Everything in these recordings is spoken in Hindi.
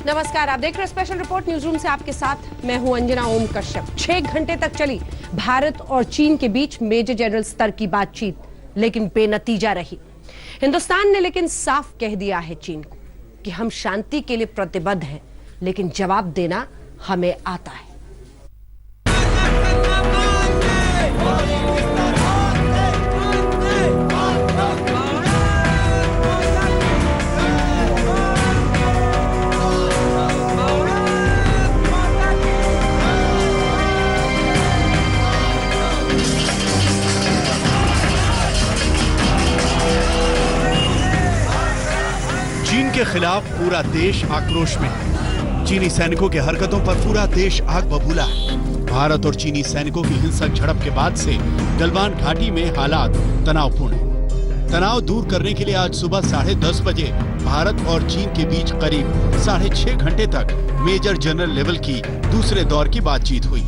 नमस्कार, आप देख रहे हैं स्पेशल रिपोर्ट न्यूज रूम से आपके साथ मैं हूं अंजना ओम कश्यप। 6 घंटे तक चली भारत और चीन के बीच मेजर जनरल स्तर की बातचीत, लेकिन बेनतीजा रही। हिंदुस्तान ने लेकिन साफ कह दिया है चीन को कि हम शांति के लिए प्रतिबद्ध हैं, लेकिन जवाब देना हमें आता है। चीन के खिलाफ पूरा देश आक्रोश में है। चीनी सैनिकों के हरकतों पर पूरा देश आग बबूला है। भारत और चीनी सैनिकों की हिंसक झड़प के बाद से गलवान घाटी में हालात तनावपूर्ण है। तनाव दूर करने के लिए आज सुबह 10:30 बजे भारत और चीन के बीच करीब 6.5 घंटे तक मेजर जनरल लेवल की दूसरे दौर की बातचीत हुई।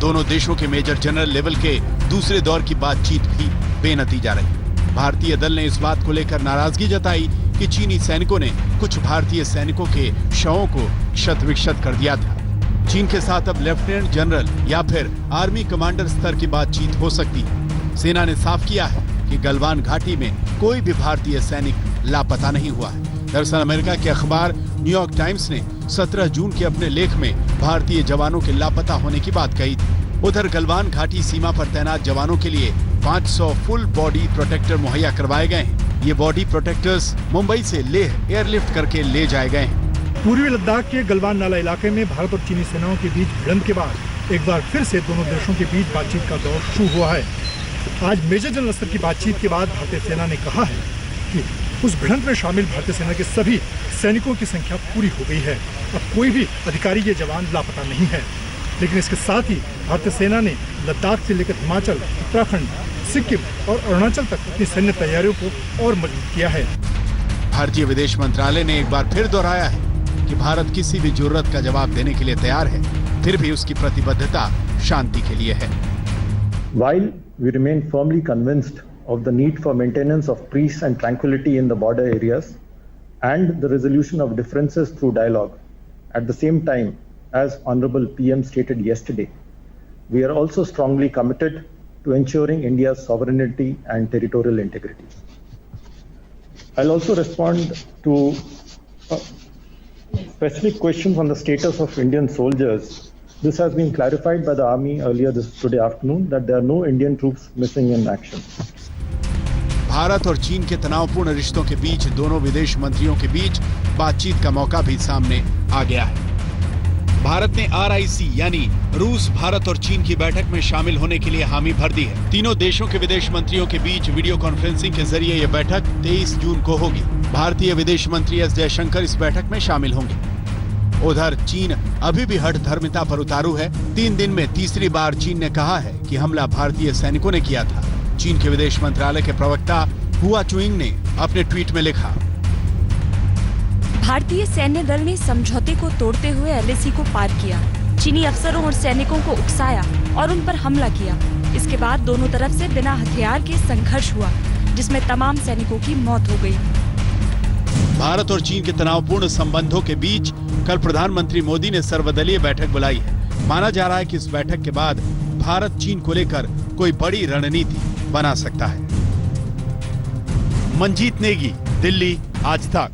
दोनों देशों के मेजर जनरल लेवल के दूसरे दौर की बातचीत भी बेनतीजा रही। भारतीय दल ने इस बात को लेकर नाराजगी जताई कि चीनी सैनिकों ने कुछ भारतीय सैनिकों के शवों को क्षत-विक्षत कर दिया था। चीन के साथ अब लेफ्टिनेंट जनरल या फिर आर्मी कमांडर स्तर की बातचीत हो सकती है। सेना ने साफ किया है कि गलवान घाटी में कोई भी भारतीय सैनिक लापता नहीं हुआ है। दरअसल अमेरिका के अखबार न्यूयॉर्क टाइम्स ने 17 जून के अपने लेख में भारतीय जवानों के लापता होने की बात कही थी। उधर गलवान घाटी सीमा पर तैनात जवानों के लिए 500 फुल बॉडी प्रोटेक्टर मुहैया करवाए गए हैं। ये बॉडी प्रोटेक्टर्स मुंबई से लेह एयरलिफ्ट करके ले जाए गए हैं। पूर्वी लद्दाख के गलवान नाला इलाके में भारत और चीनी सेनाओं के बीच भिड़ंत के बाद एक बार फिर से दोनों देशों के बीच बातचीत का दौर शुरू हुआ है। आज मेजर जनरल स्तर की बातचीत के बाद भारतीय सेना ने कहा है कि उस भिड़ंत में शामिल भारतीय सेना के सभी सैनिकों की संख्या पूरी हो गई है। अब कोई भी अधिकारी या जवान लापता नहीं है। लेकिन इसके साथ ही भारतीय सेना ने लद्दाख से लेकर हिमाचल, उत्तराखंड, सिक्किम और अरुणाचल तक अपनी सैन्य तैयारियों को और मजबूत किया है। भारतीय विदेश मंत्रालय ने एक बार फिर दोहराया है कि भारत किसी भी जरूरत का जवाब देने के लिए तैयार है, फिर भी उसकी प्रतिबद्धता शांति के लिए है। While we remain firmly convinced of the need for maintenance of peace and tranquility in the border areas and the resolution of differences through dialogue, at the same time, as Honorable PM stated yesterday, we are also strongly committed to ensuring India's sovereignty and territorial integrity. I'll also respond to specific questions on the status of Indian soldiers. This has been clarified by the Army earlier today afternoon that there are no Indian troops missing in action. Bharat और चीन के तनावपूर्ण रिश्तों के बीच दोनों विदेश मंत्रियों के बीच बातचीत का मौका भी सामने आ गया है। भारत ने RIC यानी रूस, भारत और चीन की बैठक में शामिल होने के लिए हामी भर दी है। तीनों देशों के विदेश मंत्रियों के बीच वीडियो कॉन्फ्रेंसिंग के जरिए यह बैठक 23 जून को होगी। भारतीय विदेश मंत्री S जयशंकर इस बैठक में शामिल होंगे। उधर चीन अभी भी हठधर्मिता पर उतारू है। 3 दिन में तीसरी बार चीन ने कहा है कि हमला भारतीय सैनिकों ने किया था। चीन के विदेश मंत्रालय के प्रवक्ता हुआ चुइंग ने अपने ट्वीट में लिखा, भारतीय सैन्य दल ने समझौते को तोड़ते हुए LAC को पार किया, चीनी अफसरों और सैनिकों को उकसाया और उन पर हमला किया। इसके बाद दोनों तरफ से बिना हथियार के संघर्ष हुआ, जिसमें तमाम सैनिकों की मौत हो गई। भारत और चीन के तनावपूर्ण संबंधों के बीच कल प्रधानमंत्री मोदी ने सर्वदलीय बैठक बुलाई है। माना जा रहा है कि इस बैठक के बाद भारत चीन को लेकर कोई बड़ी रणनीति बना सकता है। मंजीत नेगी, दिल्ली, आज तक।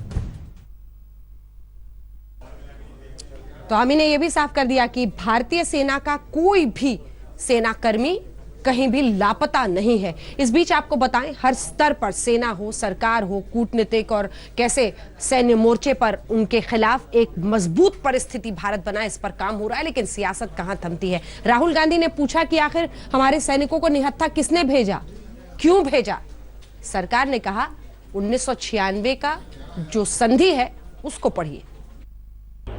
तो आर्मी ने यह भी साफ कर दिया कि भारतीय सेना का कोई भी सेनाकर्मी कहीं भी लापता नहीं है। इस बीच आपको बताएं, हर स्तर पर सेना हो, सरकार हो, कूटनीतिक और कैसे सैन्य मोर्चे पर उनके खिलाफ एक मजबूत परिस्थिति भारत बनाए, इस पर काम हो रहा है। लेकिन सियासत कहां थमती है। राहुल गांधी ने पूछा कि आखिर हमारे सैनिकों को निहत्था किसने भेजा, क्यों भेजा। सरकार ने कहा 1996 का जो संधि है उसको पढ़िए।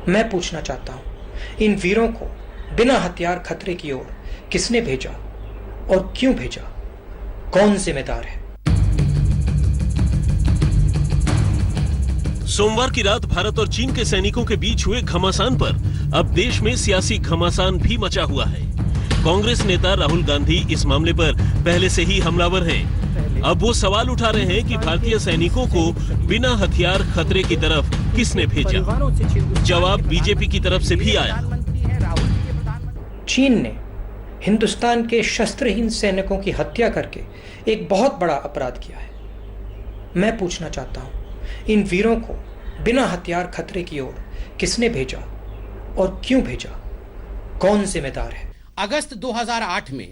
मैं पूछना चाहता हूं, इन वीरों को बिना हथियार खतरे की ओर किसने भेजा और क्यों भेजा, कौन जिम्मेदार है। सोमवार की रात भारत और चीन के सैनिकों के बीच हुए घमासान पर अब देश में सियासी घमासान भी मचा हुआ है। कांग्रेस नेता राहुल गांधी इस मामले पर पहले से ही हमलावर हैं। अब वो सवाल उठा रहे हैं कि भारतीय सैनिकों को बिना हथियार खतरे की तरफ किसने भेजा। जवाब बीजेपी की तरफ से भी आया। चीन ने हिंदुस्तान के शस्त्रहीन सैनिकों की हत्या करके एक बहुत बड़ा अपराध किया है। मैं पूछना चाहता हूं, इन वीरों को बिना हथियार खतरे की ओर किसने भेजा और क्यों भेजा? कौन जिम्मेदार है? अगस्त 2008 में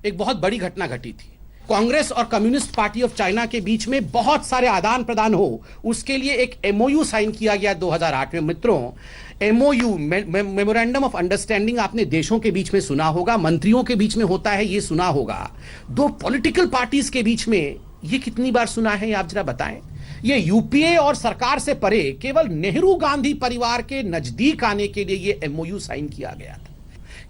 एक बहुत बड़ी घटना घटी थी। कांग्रेस और कम्युनिस्ट पार्टी ऑफ चाइना के बीच में बहुत सारे आदान प्रदान हो, उसके लिए एक एमओयू साइन किया गया 2008 में। मित्रों, एमओयू मेमोरेंडम ऑफ अंडरस्टैंडिंग आपने देशों के बीच में सुना होगा, मंत्रियों के बीच में होता है, ये सुना होगा। दो पॉलिटिकल पार्टीज के बीच में ये कितनी बार सुना है, आप जरा बताएं। ये यूपीए और सरकार से परे केवल नेहरू गांधी परिवार के नजदीक आने के लिए ये एमओयू साइन किया गया था।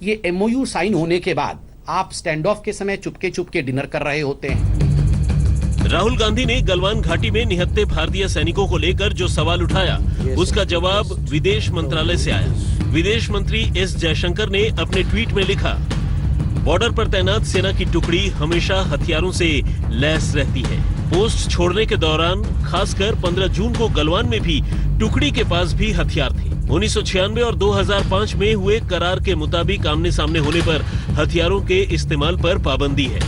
ये एमओयू साइन होने के बाद आप स्टैंड ऑफ के समय चुपके चुपके डिनर कर रहे होते हैं। राहुल गांधी ने गलवान घाटी में निहत्थे भारतीय सैनिकों को लेकर जो सवाल उठाया, उसका जवाब विदेश मंत्रालय से आया। विदेश मंत्री एस जयशंकर ने अपने ट्वीट में लिखा, बॉर्डर पर तैनात सेना की टुकड़ी हमेशा हथियारों से लैस रहती है। पोस्ट छोड़ने के दौरान खासकर 15 जून को गलवान में भी टुकड़ी के पास भी हथियार थे। 1996 और 2005 में हुए करार के मुताबिक आमने सामने होने पर हथियारों के इस्तेमाल पर पाबंदी है।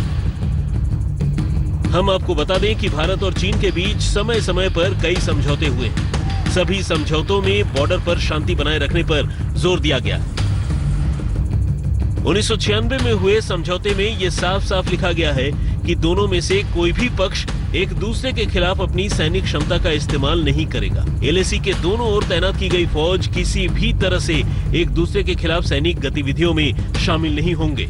हम आपको बता दें कि भारत और चीन के बीच समय समय पर कई समझौते हुए हैं। सभी समझौतों में बॉर्डर पर शांति बनाए रखने पर जोर दिया गया। 1996 में हुए समझौते में यह साफ साफ लिखा गया है कि दोनों में से कोई भी पक्ष एक दूसरे के खिलाफ अपनी सैनिक क्षमता का इस्तेमाल नहीं करेगा। एलएसी के दोनों ओर तैनात की गई फौज किसी भी तरह से एक दूसरे के खिलाफ सैनिक गतिविधियों में शामिल नहीं होंगे।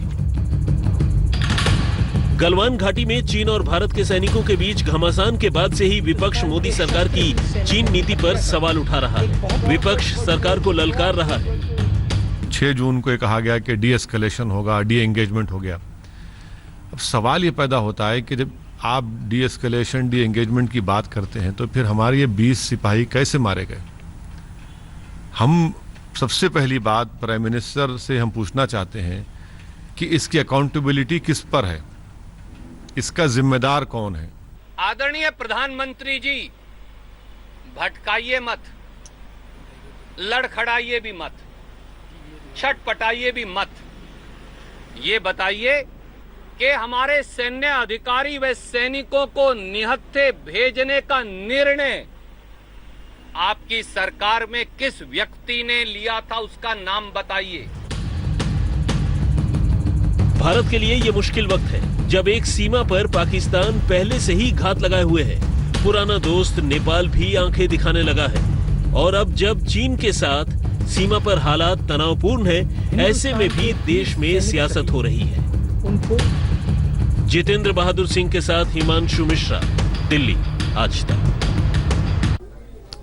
गलवान घाटी में चीन और भारत के सैनिकों के बीच घमासान के बाद से ही विपक्ष मोदी सरकार की चीन नीति पर सवाल उठा रहा है। विपक्ष सरकार को ललकार रहा है। 6 जून को कहा गया कि डी एस्केलेशन होगा, डी एंगेजमेंट हो गया। अब सवाल ये पैदा होता है कि जब आप डी एस्केलेशन, डी एंगेजमेंट की बात करते हैं तो फिर हमारे ये 20 सिपाही कैसे मारे गए? हम सबसे पहली बात प्राइम मिनिस्टर से हम पूछना चाहते हैं कि इसकी अकाउंटेबिलिटी किस पर है, इसका जिम्मेदार कौन है? आदरणीय प्रधानमंत्री जी, भटकाइए मत, लड़खड़ाइए भी मत, छटपटाइए भी मत। ये बताइए कि हमारे सैन्य अधिकारी व सैनिकों को निहत्थे भेजने का निर्णय आपकी सरकार में किस व्यक्ति ने लिया था, उसका नाम बताइए। भारत के लिए ये मुश्किल वक्त है जब एक सीमा पर पाकिस्तान पहले से ही घात लगाए हुए है। पुराना दोस्त नेपाल भी आंखें दिखाने लगा है और अब जब चीन के साथ सीमा पर हालात तनावपूर्ण है, ऐसे में भी देश में सियासत हो रही है। जितेंद्र बहादुर सिंह के साथ हिमांशु मिश्रा, दिल्ली, आज तक।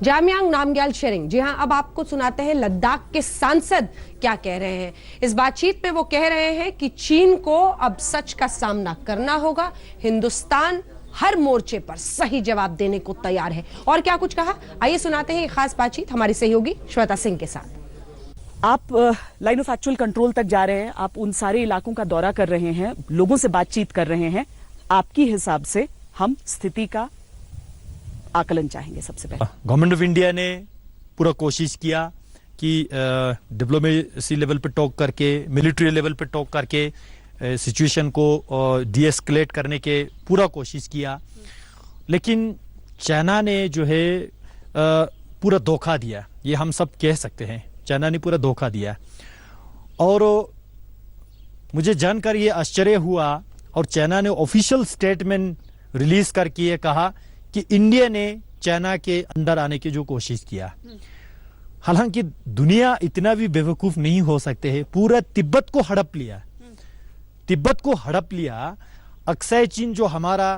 जामयांग नामग्याल शेरिंग, जी हां, अब आपको सुनाते हैं लद्दाख के सांसद क्या कह रहे हैं। इस बातचीत में वो कह रहे हैं कि चीन को अब सच का सामना करना होगा, हिंदुस्तान हर मोर्चे पर सही जवाब देने को तैयार है। और क्या कुछ कहा, आइए सुनाते हैं एक खास बातचीत हमारी सहयोगी श्वेता सिंह के साथ। आप लाइन ऑफ एक्चुअल कंट्रोल तक जा रहे हैं, आप उन सारे इलाकों का दौरा कर रहे हैं, लोगों से बातचीत कर रहे हैं। आपकी हिसाब से हम स्थिति का आकलन चाहेंगे। सबसे पहले गवर्नमेंट ऑफ इंडिया ने पूरा कोशिश किया कि डिप्लोमेसी लेवल पे टॉक करके, मिलिट्री लेवल पे टॉक करके सिचुएशन को डी एस्केलेट करने के पूरा कोशिश किया, लेकिन चाइना ने जो है पूरा धोखा दिया। ये हम सब कह सकते हैं, चाइना ने पूरा धोखा दिया। और मुझे जानकर ये आश्चर्य हुआ और चाइना ने ऑफिशियल स्टेटमेंट रिलीज करके ये कहा कि इंडिया ने चाइना के अंदर आने की जो कोशिश किया। हालांकि दुनिया इतना भी बेवकूफ नहीं हो सकते है, पूरा तिब्बत को हड़प लिया, तिब्बत को हड़प लिया। अक्साई चीन जो हमारा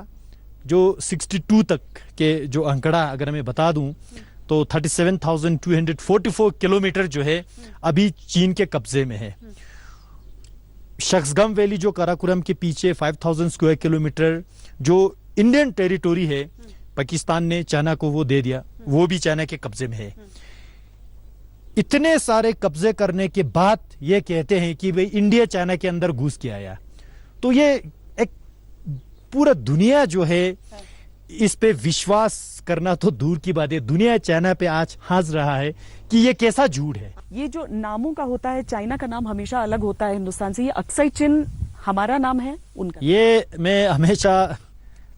जो 62 तक के जो आंकड़ा अगर मैं बता दूं तो 37,244 किलोमीटर जो है अभी चीन के कब्जे में है। शक्सगम वैली जो काराकोरम के पीछे 5,000 स्क्वायर किलोमीटर जो इंडियन टेरिटोरी है, पाकिस्तान ने चाइना को वो दे दिया, वो भी चाइना के कब्जे में है। इतने सारे कब्जे करने के बाद ये कहते हैं कि भाई इंडिया चाइना के अंदर घुस के आया, तो ये एक पूरा दुनिया जो है इस पे विश्वास करना तो दूर की बात है, दुनिया चाइना पे आज हंस रहा है कि ये कैसा झूठ है। ये जो नामों का होता है, चाइना का नाम हमेशा अलग होता है हिंदुस्तान से, ये अक्साई चिन हमारा नाम है, उनका? ये मैं हमेशा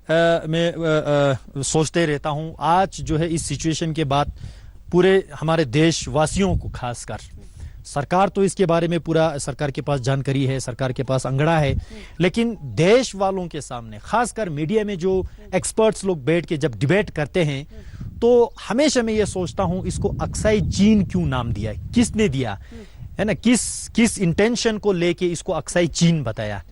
मैं सोचते रहता हूँ। आज जो है इस सिचुएशन के बाद पूरे हमारे देशवासियों को, खासकर सरकार तो इसके बारे में पूरा सरकार के पास जानकारी है, सरकार के पास अंगड़ा है, लेकिन देश वालों के सामने, खासकर मीडिया में जो एक्सपर्ट्स लोग बैठ के जब डिबेट करते हैं, तो हमेशा मैं ये सोचता हूँ इसको अक्साई चीन क्यों नाम दिया, किसने दिया है ना, किस इंटेंशन को लेके इसको अक्साई चीन बताया।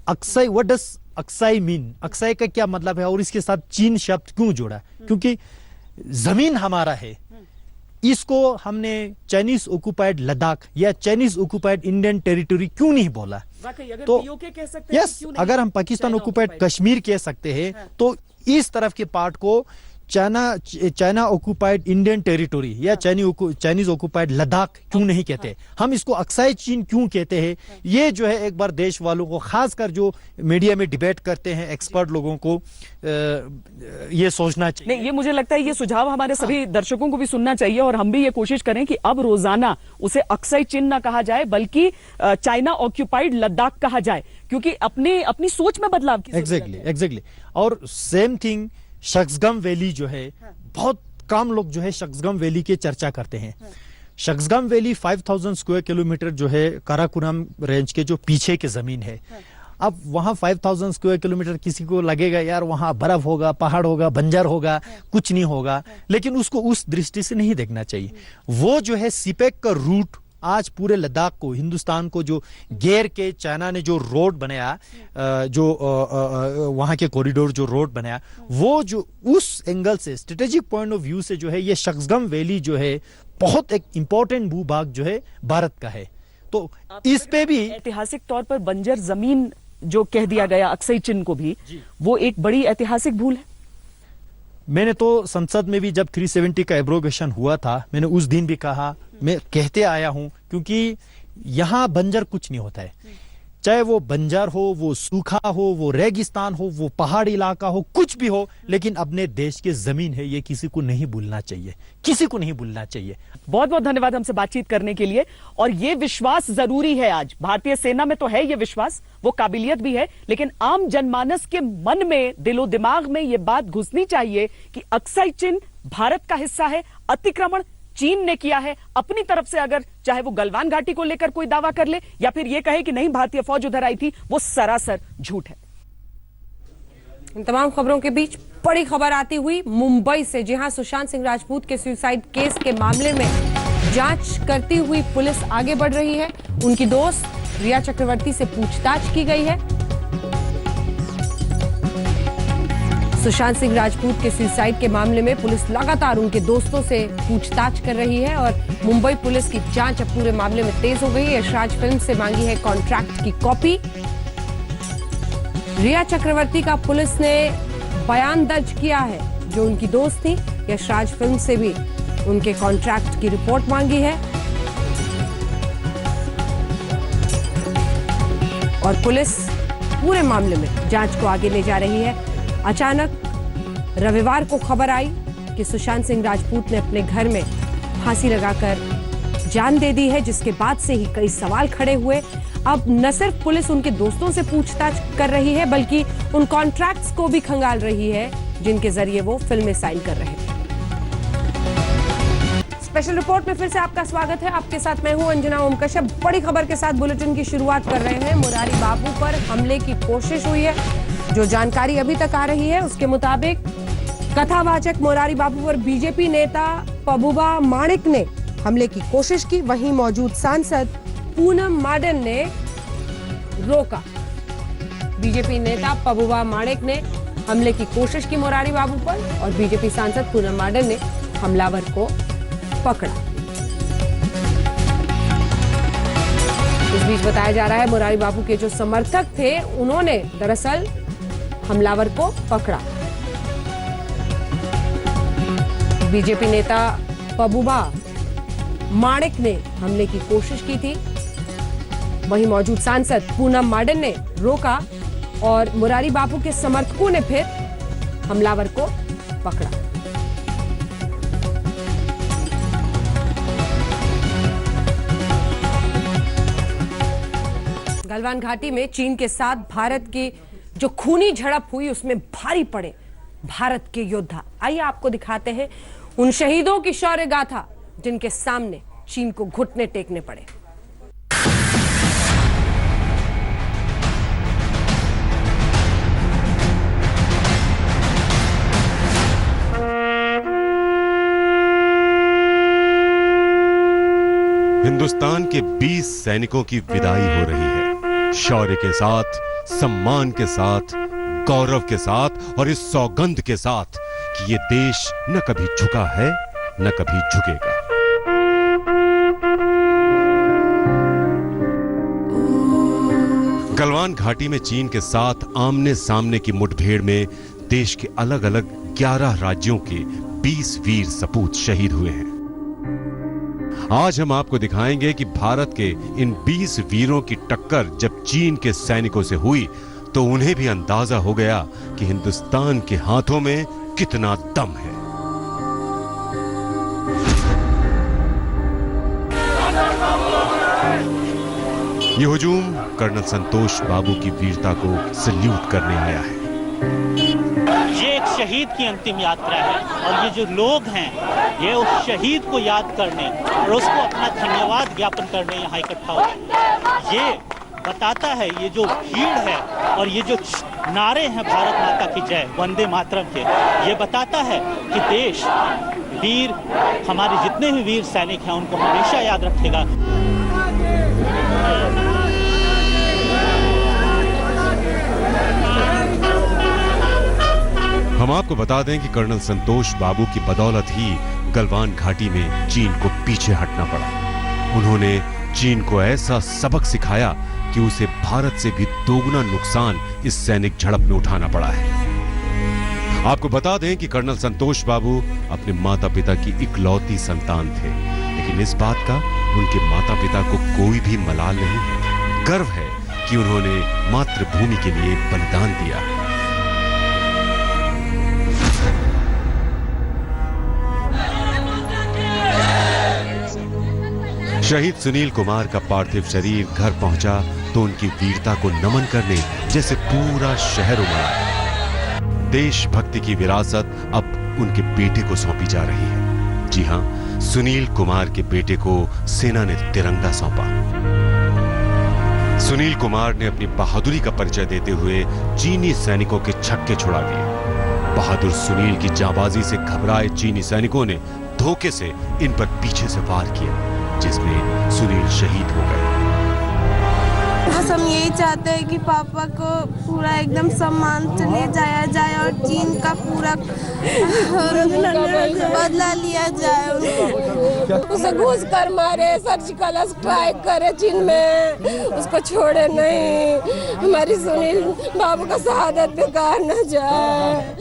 Aksai, what does Aksai mean, Aksai का क्या मतलब है और इसके साथ चीन शब्द क्यों जोड़ा? क्योंकि जमीन हमारा है, इसको हमने चाइनीज ऑक्युपाइड लद्दाख या चाइनीज ऑक्युपाइड इंडियन टेरिटरी क्यों नहीं बोला? तो कह सकते हैं, यस, अगर हम पाकिस्तान ऑक्युपाइड कश्मीर कह सकते हैं, तो इस तरफ के पार्ट को चाइना ऑक्युपाइड इंडियन टेरिटरी या चाइनीज ऑक्युपाइड लद्दाख क्यों नहीं कहते? हम इसको अक्साई चीन क्यों कहते हैं? ये जो है एक बार देश वालों को, खासकर जो मीडिया में डिबेट करते हैं एक्सपर्ट लोगों को, ये सोचना चाहिए। नहीं, ये मुझे लगता है ये सुझाव हमारे सभी दर्शकों को भी सुनना चाहिए और हम भी ये कोशिश करें कि अब रोजाना उसे अक्साई चीन ना कहा जाए बल्कि चाइना ऑक्युपाइड लद्दाख कहा जाए, क्योंकि अपनी सोच में बदलाव की एग्जैक्टली। और सेम थिंग शक्सगम वैली जो है, बहुत कम लोग जो है शक्सगम वैली की चर्चा करते हैं। शक्सगम वैली 5000 स्क्वायर किलोमीटर जो है काराकोरम रेंज के जो पीछे के जमीन है। अब वहां 5000 स्क्वायर किलोमीटर किसी को लगेगा यार वहां बर्फ होगा, पहाड़ होगा, बंजर होगा, कुछ नहीं होगा, लेकिन उसको उस दृष्टि से नहीं देखना चाहिए। वो जो है सीपेक का रूट आज पूरे लद्दाख को, हिंदुस्तान को जो घेर के चाइना ने जो रोड बनाया, जो वहां के कॉरिडोर जो रोड बनाया, वो जो उस एंगल से, स्ट्रेटेजिक पॉइंट ऑफ व्यू से जो है ये शक्सगम वैली जो है बहुत एक इंपॉर्टेंट भूभाग जो है भारत का है। तो इस पे भी ऐतिहासिक तौर पर बंजर जमीन जो कह दिया गया अक्साई चिन को भी, वो एक बड़ी ऐतिहासिक भूल है। मैंने तो संसद में भी जब 370 का एब्रोगेशन हुआ था, मैंने उस दिन भी कहा, मैं कहते आया हूं, क्योंकि यहां बंजर कुछ नहीं होता है, चाहे वो बंजर हो, वो सूखा हो, वो रेगिस्तान हो, वो पहाड़ी इलाका हो, कुछ भी हो, लेकिन अपने देश की जमीन है, ये किसी को नहीं भूलना चाहिए, किसी को नहीं भूलना चाहिए। बहुत बहुत धन्यवाद हमसे बातचीत करने के लिए। और ये विश्वास जरूरी है, आज भारतीय सेना में तो है ये विश्वास, वो काबिलियत भी है, लेकिन आम जनमानस के मन में, दिलो दिमाग में ये बात घुसनी चाहिए कि अक्साई चिन भारत का हिस्सा है, अतिक्रमण चीन ने किया है अपनी तरफ से। अगर चाहे वो गलवान घाटी को लेकर कोई दावा कर ले या फिर ये कहे कि नहीं भारतीय फौज उधर आई थी, वो सरासर झूठ है। इन तमाम खबरों के बीच बड़ी खबर आती हुई मुंबई से। जी हां, सुशांत सिंह राजपूत के सुसाइड केस के मामले में जांच करती हुई पुलिस आगे बढ़ रही है। उनकी दोस्त रिया चक्रवर्ती से पूछताछ की गई है। सुशांत सिंह राजपूत के सुसाइड के मामले में पुलिस लगातार उनके दोस्तों से पूछताछ कर रही है और मुंबई पुलिस की जांच अब पूरे मामले में तेज हो गई है। यशराज फिल्म से मांगी है कॉन्ट्रैक्ट की कॉपी। रिया चक्रवर्ती का पुलिस ने बयान दर्ज किया है, जो उनकी दोस्त थी। यशराज फिल्म से भी उनके कॉन्ट्रैक्ट की रिपोर्ट मांगी है और पुलिस पूरे मामले में जांच को आगे ले जा रही है। अचानक रविवार को खबर आई कि सुशांत सिंह राजपूत ने अपने घर में फांसी लगाकर जान दे दी है, जिसके बाद से ही कई सवाल खड़े हुए। अब न सिर्फ पुलिस उनके दोस्तों से पूछताछ कर रही है, बल्कि उन कॉन्ट्रैक्ट्स को भी खंगाल रही है जिनके जरिए वो फिल्में साइन कर रहे थे। स्पेशल रिपोर्ट में फिर से आपका स्वागत है। आपके साथ मैं हूं अंजना ओम कश्यप। बड़ी खबर के साथ बुलेटिन की शुरुआत कर रहे हैं। मुरारी बाबू पर हमले की कोशिश हुई है। जो जानकारी अभी तक आ रही है उसके मुताबिक कथावाचक मुरारी बाबू पर बीजेपी नेता पबुबा माणिक ने हमले की कोशिश की। वहीं मौजूद सांसद पूनम माडन ने रोका। बीजेपी नेता पबुबा माणिक ने हमले की कोशिश की मुरारी बाबू पर और बीजेपी सांसद पूनम माडन ने हमलावर को पकड़ा। इस बीच बताया जा रहा है मुरारी बाबू के जो समर्थक थे उन्होंने दरअसल हमलावर को पकड़ा। बीजेपी नेता पबुबा माणिक ने हमले की कोशिश की थी। वहीं मौजूद सांसद पूनम माडन ने रोका और मुरारी बापू के समर्थकों ने फिर हमलावर को पकड़ा। गलवान घाटी में चीन के साथ भारत की जो खूनी झड़प हुई उसमें भारी पड़े भारत के योद्धा। आइए आपको दिखाते हैं उन शहीदों की शौर्य गाथा जिनके सामने चीन को घुटने टेकने पड़े। हिंदुस्तान के 20 सैनिकों की विदाई हो रही है, शौर्य के साथ, सम्मान के साथ, गौरव के साथ और इस सौगंध के साथ कि ये देश न कभी झुका है न कभी झुकेगा। गलवान घाटी में चीन के साथ आमने सामने की मुठभेड़ में देश के अलग अलग 11 राज्यों के 20 वीर सपूत शहीद हुए हैं। आज हम आपको दिखाएंगे कि भारत के इन 20 वीरों की टक्कर जब चीन के सैनिकों से हुई तो उन्हें भी अंदाजा हो गया कि हिंदुस्तान के हाथों में कितना दम है। ये हुजूम कर्नल संतोष बाबू की वीरता को सल्यूट करने आया है। ये एक शहीद की अंतिम यात्रा है और ये जो लोग हैं ये उस शहीद को याद करने और उसको अपना धन्यवाद ज्ञापन करने यहाँ इकट्ठा हुए। ये बताता है, ये जो भीड़ है और ये जो नारे हैं भारत माता की जय, वंदे मातरम के, ये बताता है कि देश वीर, हमारे जितने भी वीर सैनिक हैं उनको हमेशा याद रखेगा। हम आपको बता दें कि कर्नल संतोष बाबू की बदौलत ही गलवान घाटी में चीन को पीछे हटना पड़ा। उन्होंने चीन को ऐसा सबक सिखाया कि उसे भारत से भी दोगुना नुकसान इस सैनिक झड़प में उठाना पड़ा है। आपको बता दें कि कर्नल संतोष बाबू अपने माता पिता की इकलौती संतान थे, लेकिन इस बात का उनके माता पिता को कोई भी मलाल नहीं है। गर्व है कि उन्होंने मातृभूमि के लिए बलिदान दिया। शहीद सुनील कुमार का पार्थिव शरीर घर पहुंचा तो उनकी वीरता को नमन करने जैसे पूरा शहर उमड़ा। देशभक्ति की विरासत अब उनके बेटे को सौंपी जा रही है। जी हां, सुनील कुमार के बेटे को सेना ने तिरंगा सौंपा। सुनील कुमार ने अपनी बहादुरी का परिचय देते हुए चीनी सैनिकों के छक्के छुड़ा दिए। बहादुर सुनील की जांबाजी से घबराए चीनी सैनिकों ने धोखे से इन पर पीछे से वार किया, जिसमें सुनील शहीद हो गए। बस हम यही चाहते हैं कि पापा को पूरा एकदम सम्मान से ले जाया जाए और चीन का पूरा बदला लिया जाए। उसे घुस कर मारे, सर्जिकल स्ट्राइक करे चीन में, उसको छोड़े नहीं। हमारी सुनील बाबू का शहादत बेकार न जाए।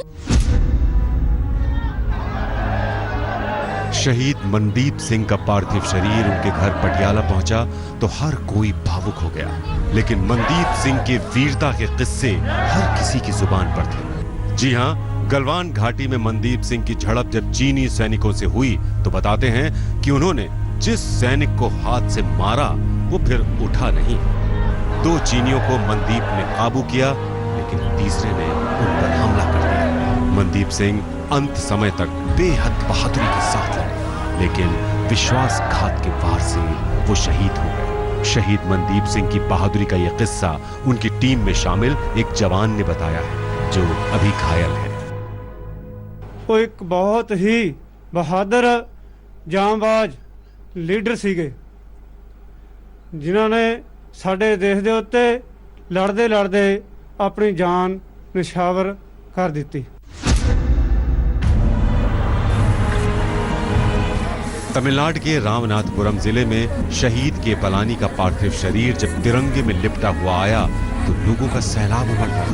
शहीद मनदीप सिंह का पार्थिव शरीर उनके घर पटियाला पहुंचा तो हर कोई भावुक हो गया, लेकिन मनदीप सिंह के वीरता के किस्से हर किसी की जुबान पर थे। जी हां, गलवान घाटी में मनदीप सिंह की झड़प जब चीनी सैनिकों से हुई तो बताते हैं कि उन्होंने जिस सैनिक को हाथ से मारा वो फिर उठा नहीं। 2 चीनियों को मनदीप ने काबू किया, लेकिन तीसरे ने उन पर हमला कर दिया। मनदीप सिंह अंत समय तक बेहद बहादुरी के साथ लड़े, लेकिन विश्वासघात के वार से वो शहीद हो गए। शहीद मनदीप सिंह की बहादुरी का यह किस्सा उनकी टीम में शामिल एक जवान ने बताया है, जो अभी घायल है। वो एक बहुत ही बहादुर जांबाज लीडर सीगे, जिन्होंने साडे देश दे उत्ते लड़दे लड़दे अपनी जान निछावर कर दी। तमिलनाडु के रामनाथपुरम जिले में शहीद के पलानी का पार्थिव शरीर जब तिरंगे में लिपटा हुआ आया तो लोगों का सैलाब उमड़ पड़ा।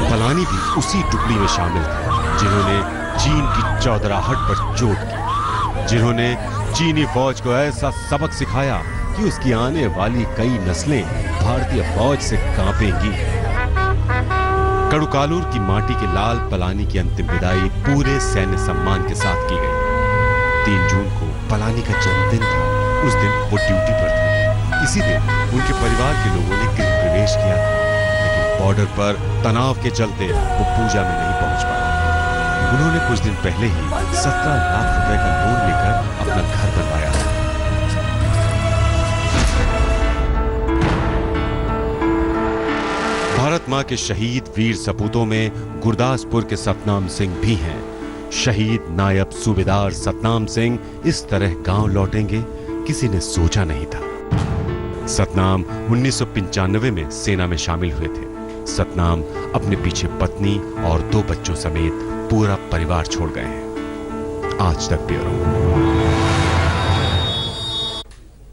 पलानी भी उसी टुकड़ी में शामिल थे जिन्होंने चीन की चौधराहट पर चोट की, जिन्होंने चीनी फौज को ऐसा सबक सिखाया कि कि उसकी आने वाली कई नस्लें भारतीय फौज से कांपेंगी। कड़ुकालूर की माटी के लाल पलानी की अंतिम विदाई पूरे सैन्य सम्मान के साथ की गई। 3 जून को पलानी का जन्मदिन था। उस दिन वो ड्यूटी पर थे। इसी दिन उनके परिवार के लोगों ने गृह प्रवेश किया था, लेकिन बॉर्डर पर तनाव के चलते वो पूजा में नहीं पहुंच पाए। उन्होंने कुछ दिन पहले ही 17 लाख रुपए का लोन लेकर अपना घर बनवाया था। भारत मां के शहीद वीर सपूतों में गुरदासपुर के सतनाम सिंह भी हैं। शहीद नायब सूबेदार सतनाम सिंह इस तरह गांव लौटेंगे किसी ने सोचा नहीं था। सतनाम 1995 में सेना में शामिल हुए थे। सतनाम अपने पीछे पत्नी और 2 बच्चों समेत पूरा परिवार छोड़ गए हैं। आज तक ब्यूरो।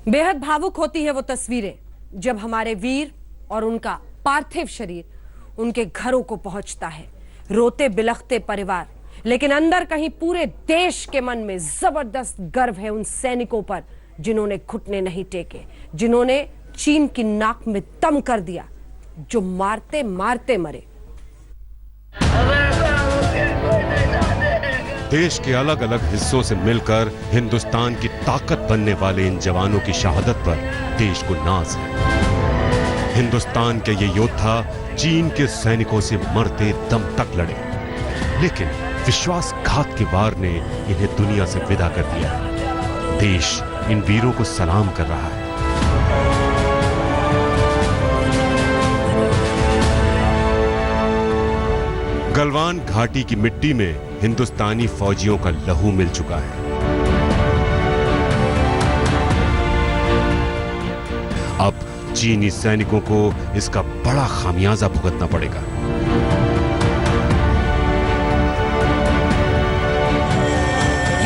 बेहद भावुक होती है वो तस्वीरें जब हमारे वीर और उनका पार्थिव शरीर उनके घरों को पहुंचता है। रोते बिलखते परिवार, लेकिन अंदर कहीं पूरे देश के मन में जबरदस्त गर्व है उन सैनिकों पर जिन्होंने घुटने नहीं टेके, जिन्होंने चीन की नाक में दम कर दिया, जो मारते मारते मरे। देश के अलग अलग हिस्सों से मिलकर हिंदुस्तान की ताकत बनने वाले इन जवानों की शहादत पर देश को नाज है। हिंदुस्तान के ये योद्धा चीन के सैनिकों से मरते दम तक लड़े, लेकिन विश्वासघात के वार ने इन्हें दुनिया से विदा कर दिया। देश इन वीरों को सलाम कर रहा है। गलवान घाटी की मिट्टी में हिंदुस्तानी फौजियों का लहू मिल चुका है। अब चीनी सैनिकों को इसका बड़ा खामियाजा भुगतना पड़ेगा।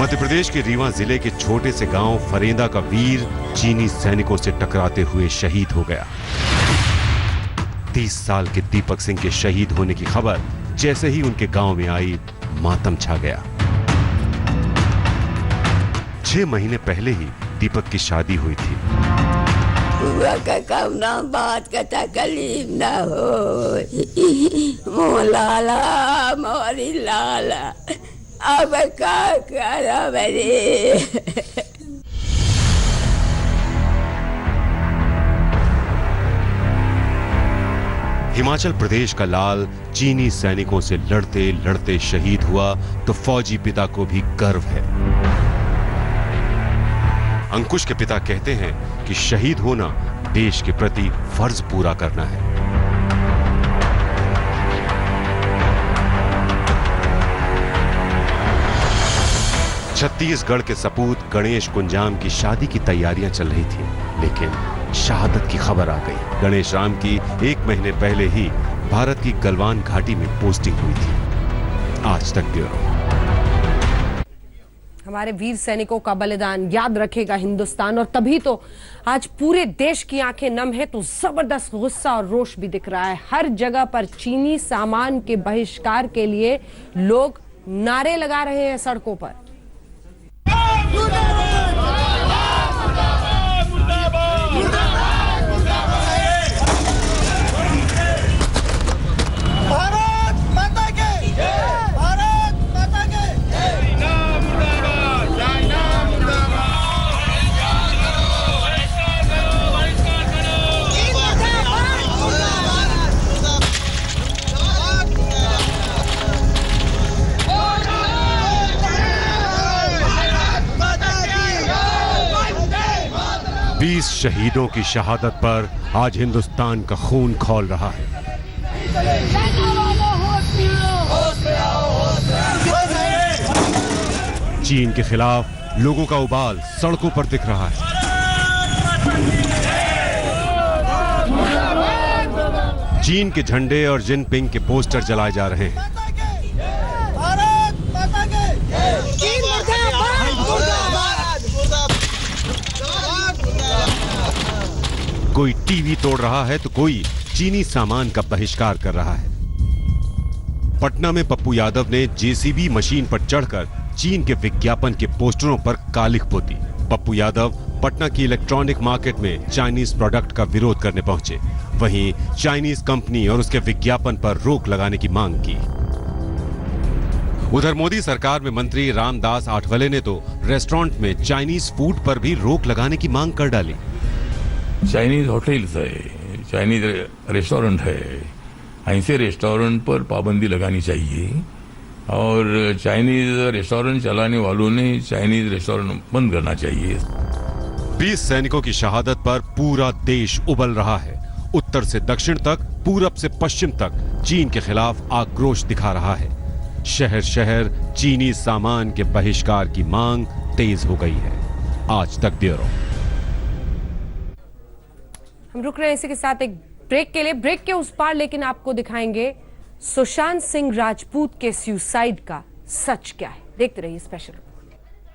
मध्य प्रदेश के रीवा जिले के छोटे से गांव फरेंदा का वीर चीनी सैनिकों से टकराते हुए शहीद हो गया। 30 साल के दीपक सिंह के शहीद होने की खबर जैसे ही उनके गांव में आई, मातम छा गया। 6 महीने पहले ही दीपक की शादी हुई थी। बात का तकलीफ ना हो, लाला मोरी लाला, अब क्या करा मेरे। हिमाचल प्रदेश का लाल चीनी सैनिकों से लड़ते लड़ते शहीद हुआ तो फौजी पिता को भी गर्व है। अंकुश के पिता कहते हैं कि शहीद होना देश के प्रति फर्ज पूरा करना है। छत्तीसगढ़ के सपूत गणेश कुंजाम की शादी की तैयारियां चल रही थी, लेकिन शहादत की खबर आ गई। गणेश राम की 1 महीने पहले ही भारत की गलवान घाटी में पोस्टिंग हुई थी। आज तक ब्यूरो। हमारे वीर सैनिकों का बलिदान याद रखेगा हिंदुस्तान, और तभी तो आज पूरे देश की आंखें नम है। तो जबरदस्त गुस्सा और रोष भी दिख रहा है। हर जगह पर चीनी सामान के बहिष्कार के लिए लोग नारे लगा रहे हैं सड़कों पर। बीस शहीदों की शहादत पर आज हिंदुस्तान का खून खौल रहा है। चीन के खिलाफ लोगों का उबाल सड़कों पर दिख रहा है। चीन के झंडे और जिनपिंग के पोस्टर जलाए जा रहे हैं। कोई टीवी तोड़ रहा है तो कोई चीनी सामान का बहिष्कार कर रहा है। पटना में पप्पू यादव ने जेसीबी मशीन पर चढ़कर चीन के विज्ञापन के पोस्टरों पर कालिख पोती। पप्पू यादव पटना की इलेक्ट्रॉनिक मार्केट में चाइनीज प्रोडक्ट का विरोध करने पहुंचे। वहीं चाइनीज कंपनी और उसके विज्ञापन पर रोक लगाने की मांग की। उधर मोदी सरकार में मंत्री रामदास आठवले ने तो रेस्टोरेंट में चाइनीज फूड पर भी रोक लगाने की मांग कर डाली। चाइनीज होटल्स है, चाइनीज रेस्टोरेंट है, ऐसे रेस्टोरेंट पर पाबंदी लगानी चाहिए और चाइनीज रेस्टोरेंट चलाने वालों ने चाइनीज रेस्टोरेंट बंद करना चाहिए। 20 सैनिकों की शहादत पर पूरा देश उबल रहा है। उत्तर से दक्षिण तक, पूरब से पश्चिम तक चीन के खिलाफ आक्रोश दिखा रहा है। शहर शहर चीनी सामान के बहिष्कार की मांग तेज हो गई है। आज तक ब्यूरो। हम रुक रहे हैं इसी के साथ एक ब्रेक के लिए। ब्रेक के उस पार लेकिन आपको दिखाएंगे सुशांत सिंह राजपूत के सुसाइड का सच क्या है। देखते रहिए स्पेशल।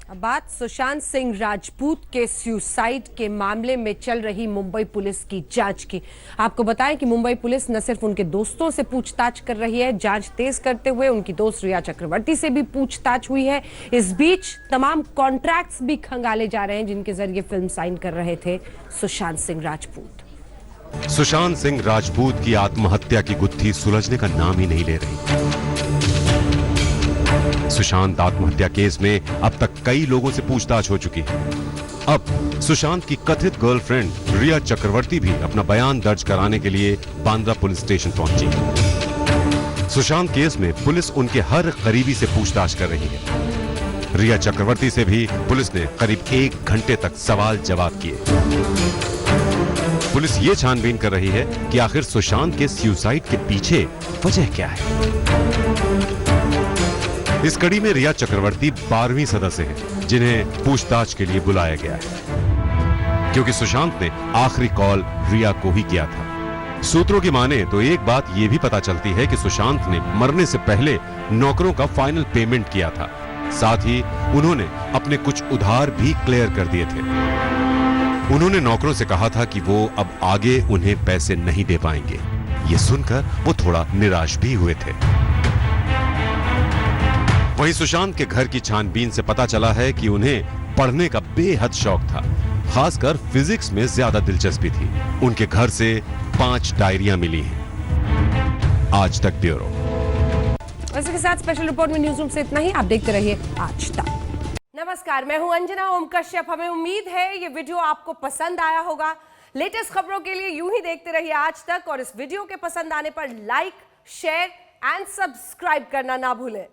अब बात सुशांत सिंह राजपूत के सुसाइड के मामले में चल रही मुंबई पुलिस की जांच की। आपको बताएं कि मुंबई पुलिस न सिर्फ उनके दोस्तों से पूछताछ कर रही है, जांच तेज करते हुए उनकी दोस्त रिया चक्रवर्ती से भी पूछताछ हुई है। इस बीच तमाम कॉन्ट्रैक्ट्स भी खंगाले जा रहे हैं जिनके जरिए फिल्म साइन कर रहे थे सुशांत सिंह राजपूत। सुशांत सिंह राजपूत की आत्महत्या की गुत्थी सुलझने का नाम ही नहीं ले रही। सुशांत आत्महत्या केस में अब तक कई लोगों से पूछताछ हो चुकी है। अब सुशांत की कथित गर्लफ्रेंड रिया चक्रवर्ती भी अपना बयान दर्ज कराने के लिए बांद्रा पुलिस स्टेशन पहुंची। सुशांत केस में पुलिस उनके हर करीबी से पूछताछ कर रही है। रिया चक्रवर्ती से भी पुलिस ने करीब 1 घंटे तक सवाल जवाब किए। पुलिस ये छानबीन कर रही है कि आखिर सुशांत के सुसाइड के पीछे वजह क्या है। इस कड़ी में रिया चक्रवर्ती 12वीं सदस्य हैं जिन्हें पूछताछ के लिए बुलाया गया है, क्योंकि सुशांत ने आखिरी कॉल रिया को ही किया था। सूत्रों की माने तो एक बात यह भी पता चलती है कि सुशांत ने मरने से पहले नौकरों का फाइनल पेमेंट किया था। साथ ही उन्होंने अपने कुछ उधार भी क्लियर कर दिए थे। उन्होंने नौकरों से कहा था कि वो अब आगे उन्हें पैसे नहीं दे पाएंगे। ये सुनकर वो थोड़ा निराश भी हुए थे। वहीं सुशांत के घर की छानबीन से पता चला है कि उन्हें पढ़ने का बेहद शौक था, खासकर फिजिक्स में ज्यादा दिलचस्पी थी। उनके घर से 5 डायरियां मिली हैं। आज तक ब्यूरो। इसी के साथ स्पेशल रिपोर्ट में न्यूज़ रूम से इतना ही। आप देखते रहिए आज तक। नमस्कार, मैं हूं अंजना ओम कश्यप। हमें उम्मीद है ये वीडियो आपको पसंद आया होगा। लेटेस्ट खबरों के लिए यूं ही देखते रहिए आज तक और इस वीडियो के पसंद आने पर लाइक, शेयर एंड सब्सक्राइब करना ना भूलें।